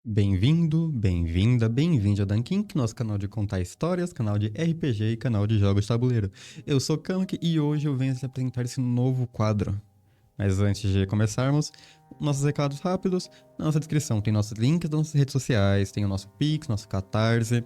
Bem-vindo, bem-vinda, bem-vindo ao Dankink, nosso canal de contar histórias, canal de RPG e canal de jogos de tabuleiro. Eu sou Kamek e hoje eu venho te apresentar esse novo quadro. Mas antes de começarmos, nossos recados rápidos. Na nossa descrição tem nossos links das nossas redes sociais, tem o nosso Pix, nosso Catarse,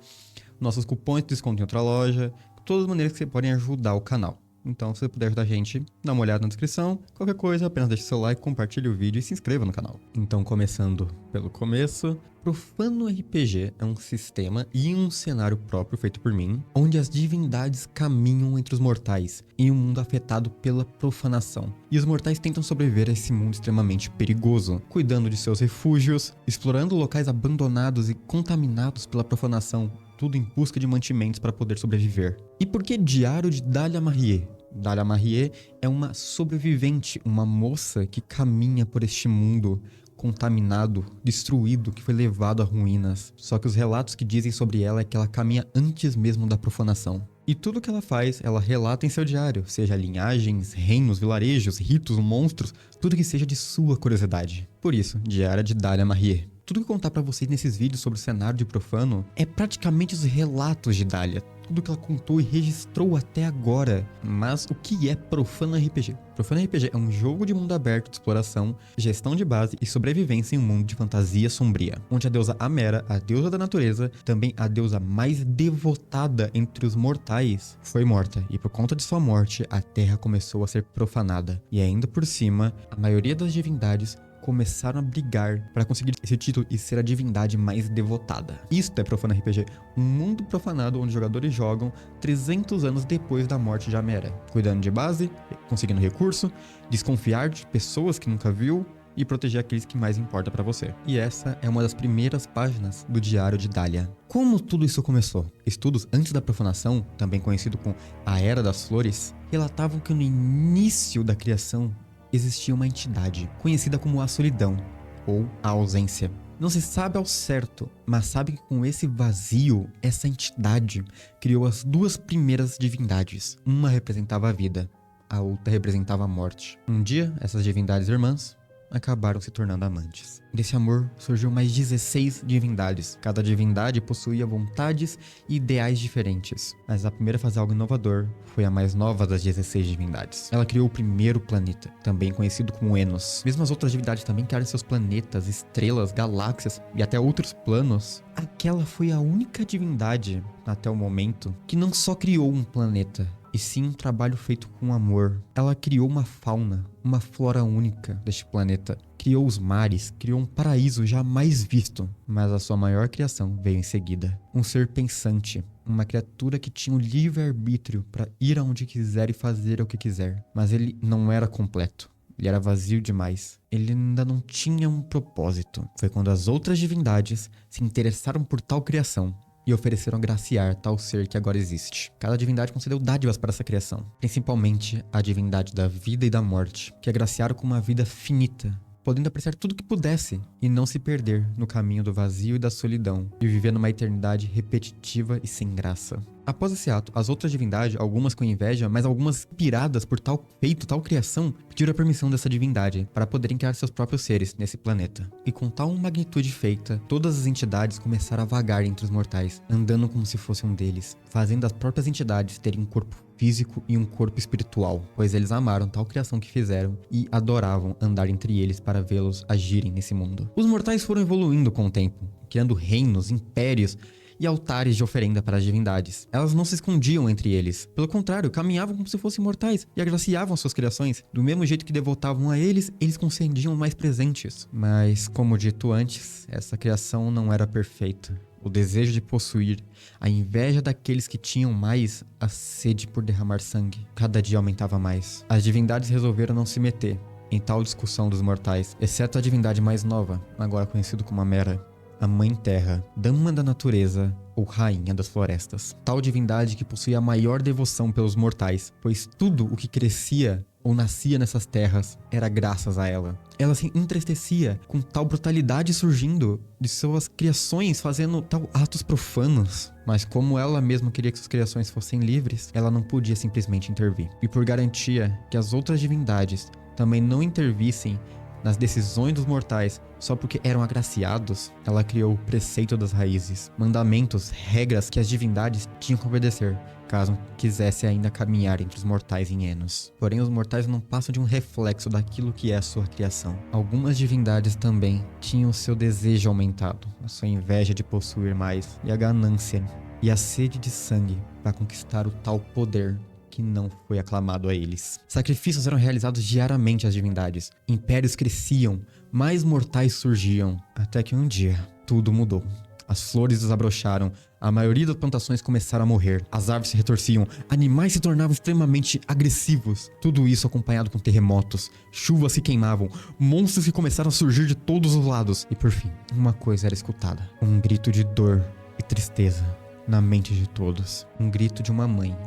nossos cupons de desconto em outra loja, todas as maneiras que você podem ajudar o canal. Então, se você puder ajudar a gente, dá uma olhada na descrição. Qualquer coisa, apenas deixe seu like, compartilhe o vídeo e se inscreva no canal. Então, começando pelo começo, Profano RPG é um sistema e um cenário próprio feito por mim, onde as divindades caminham entre os mortais, em um mundo afetado pela profanação. E os mortais tentam sobreviver a esse mundo extremamente perigoso, cuidando de seus refúgios, explorando locais abandonados e contaminados pela profanação, tudo em busca de mantimentos para poder sobreviver. E por que Diário de Dalia Marie? Dalia Marie é uma sobrevivente, uma moça que caminha por este mundo contaminado, destruído, que foi levado a ruínas. Só que os relatos que dizem sobre ela é que ela caminha antes mesmo da profanação. E tudo que ela faz, ela relata em seu diário, seja linhagens, reinos, vilarejos, ritos, monstros, tudo que seja de sua curiosidade. Por isso, Diário de Dalia Marie. Tudo que eu contar pra vocês nesses vídeos sobre o cenário de Profano é praticamente os relatos de Dalia. Tudo que ela contou e registrou até agora. Mas o que é Profano RPG? Profano RPG é um jogo de mundo aberto de exploração, gestão de base e sobrevivência em um mundo de fantasia sombria, onde a deusa Amera, a deusa da natureza, também a deusa mais devotada entre os mortais, foi morta, e por conta de sua morte, a terra começou a ser profanada. E ainda por cima, a maioria das divindades começaram a brigar para conseguir esse título e ser a divindade mais devotada. Isto é Profano RPG, um mundo profanado onde jogadores jogam 300 anos depois da morte de Amera, cuidando de base, conseguindo recurso, desconfiar de pessoas que nunca viu e proteger aqueles que mais importa para você. E essa é uma das primeiras páginas do Diário de Dalia. Como tudo isso começou? Estudos antes da profanação, também conhecido como a Era das Flores, relatavam que no início da criação existia uma entidade, conhecida como a solidão, ou a ausência. Não se sabe ao certo, mas sabe que com esse vazio, essa entidade criou as duas primeiras divindades. Uma representava a vida, a outra representava a morte. Um dia, essas divindades irmãs acabaram se tornando amantes. Desse amor surgiu mais 16 divindades. Cada divindade possuía vontades e ideais diferentes. Mas a primeira a fazer algo inovador foi a mais nova das 16 divindades. Ela criou o primeiro planeta, também conhecido como Enos. Mesmo as outras divindades também criaram seus planetas, estrelas, galáxias e até outros planos. Aquela foi a única divindade, até o momento, que não só criou um planeta, e sim um trabalho feito com amor. Ela criou uma fauna, uma flora única deste planeta. Criou os mares, criou um paraíso jamais visto. Mas a sua maior criação veio em seguida. Um ser pensante, uma criatura que tinha o livre-arbítrio para ir aonde quiser e fazer o que quiser. Mas ele não era completo. Ele era vazio demais. Ele ainda não tinha um propósito. Foi quando as outras divindades se interessaram por tal criação e ofereceram agraciar tal ser que agora existe. Cada divindade concedeu dádivas para essa criação, principalmente a divindade da vida e da morte, que agraciaram com uma vida finita, podendo apreciar tudo que pudesse e não se perder no caminho do vazio e da solidão, e viver numa eternidade repetitiva e sem graça. Após esse ato, as outras divindades, algumas com inveja, mas algumas piradas por tal feito, tal criação, pediram a permissão dessa divindade para poderem criar seus próprios seres nesse planeta. E com tal magnitude feita, todas as entidades começaram a vagar entre os mortais, andando como se fosse um deles, fazendo as próprias entidades terem um corpo físico e um corpo espiritual, pois eles amaram tal criação que fizeram e adoravam andar entre eles para vê-los agirem nesse mundo. Os mortais foram evoluindo com o tempo, criando reinos, impérios e altares de oferenda para as divindades. Elas não se escondiam entre eles. Pelo contrário, caminhavam como se fossem mortais e agraciavam suas criações. Do mesmo jeito que devotavam a eles, eles concediam mais presentes. Mas, como dito antes, essa criação não era perfeita. O desejo de possuir, a inveja daqueles que tinham mais, a sede por derramar sangue, cada dia aumentava mais. As divindades resolveram não se meter em tal discussão dos mortais, exceto a divindade mais nova, agora conhecida como Amera, a Mãe Terra, Dama da Natureza ou Rainha das Florestas. Tal divindade que possuía a maior devoção pelos mortais, pois tudo o que crescia ou nascia nessas terras era graças a ela. Ela se entristecia com tal brutalidade surgindo de suas criações, fazendo tal atos profanos. Mas como ela mesma queria que suas criações fossem livres, ela não podia simplesmente intervir. E por garantia que as outras divindades também não intervissem, nas decisões dos mortais só porque eram agraciados, ela criou o preceito das raízes, mandamentos, regras que as divindades tinham que obedecer, caso quisesse ainda caminhar entre os mortais em Enos. Porém, os mortais não passam de um reflexo daquilo que é a sua criação. Algumas divindades também tinham seu desejo aumentado, a sua inveja de possuir mais, e a ganância, e a sede de sangue para conquistar o tal poder que não foi aclamado a eles. Sacrifícios eram realizados diariamente às divindades, impérios cresciam, mais mortais surgiam, até que um dia tudo mudou. As flores desabrocharam, a maioria das plantações começaram a morrer, as árvores se retorciam, animais se tornavam extremamente agressivos. Tudo isso acompanhado com terremotos, chuvas se queimavam, monstros que começaram a surgir de todos os lados. E por fim, uma coisa era escutada: um grito de dor e tristeza na mente de todos. Um grito de uma mãe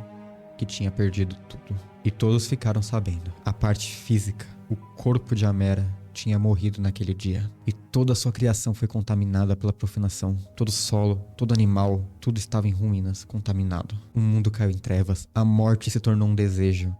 que tinha perdido tudo. E todos ficaram sabendo. A parte física, o corpo de Amera, tinha morrido naquele dia. E toda a sua criação foi contaminada pela profanação. Todo solo, todo animal, tudo estava em ruínas, contaminado. O mundo caiu em trevas. A morte se tornou um desejo.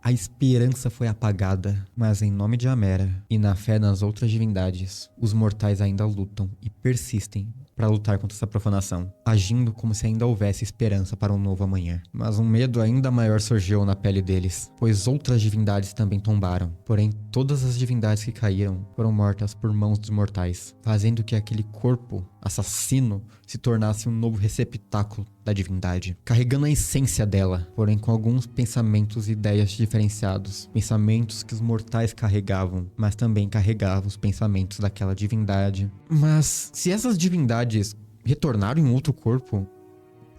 A esperança foi apagada, mas em nome de Amera e na fé nas outras divindades, os mortais ainda lutam e persistem para lutar contra essa profanação, agindo como se ainda houvesse esperança para um novo amanhã. Mas um medo ainda maior surgiu na pele deles, pois outras divindades também tombaram. Porém, todas as divindades que caíram foram mortas por mãos dos mortais, fazendo que aquele corpo assassino se tornasse um novo receptáculo da divindade, carregando a essência dela, porém com alguns pensamentos e ideias diferenciados, pensamentos que os mortais carregavam, mas também carregavam os pensamentos daquela divindade. Mas se essas divindades retornaram em outro corpo,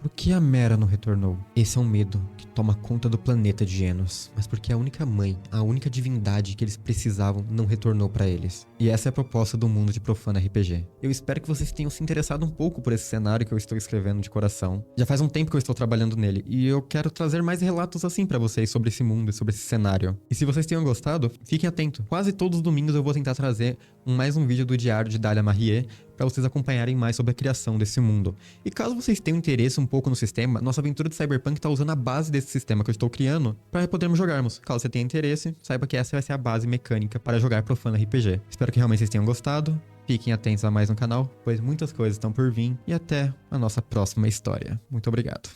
por que a Mera não retornou? Esse é um medo que toma conta do planeta de Enos, mas porque a única mãe, a única divindade que eles precisavam não retornou pra eles. E essa é a proposta do mundo de Profana RPG. Eu espero que vocês tenham se interessado um pouco por esse cenário que eu estou escrevendo de coração. Já faz um tempo que eu estou trabalhando nele, e eu quero trazer mais relatos assim pra vocês sobre esse mundo e sobre esse cenário. E se vocês tenham gostado, fiquem atentos. Quase todos os domingos eu vou tentar trazer mais um vídeo do Diário de Dália Marrier, para vocês acompanharem mais sobre a criação desse mundo. E caso vocês tenham interesse um pouco no sistema, nossa aventura de Cyberpunk está usando a base desse sistema que eu estou criando para podermos jogarmos. Caso você tenha interesse, saiba que essa vai ser a base mecânica para jogar Profana RPG. Espero que realmente vocês tenham gostado. Fiquem atentos a mais no canal, pois muitas coisas estão por vir. E até a nossa próxima história. Muito obrigado.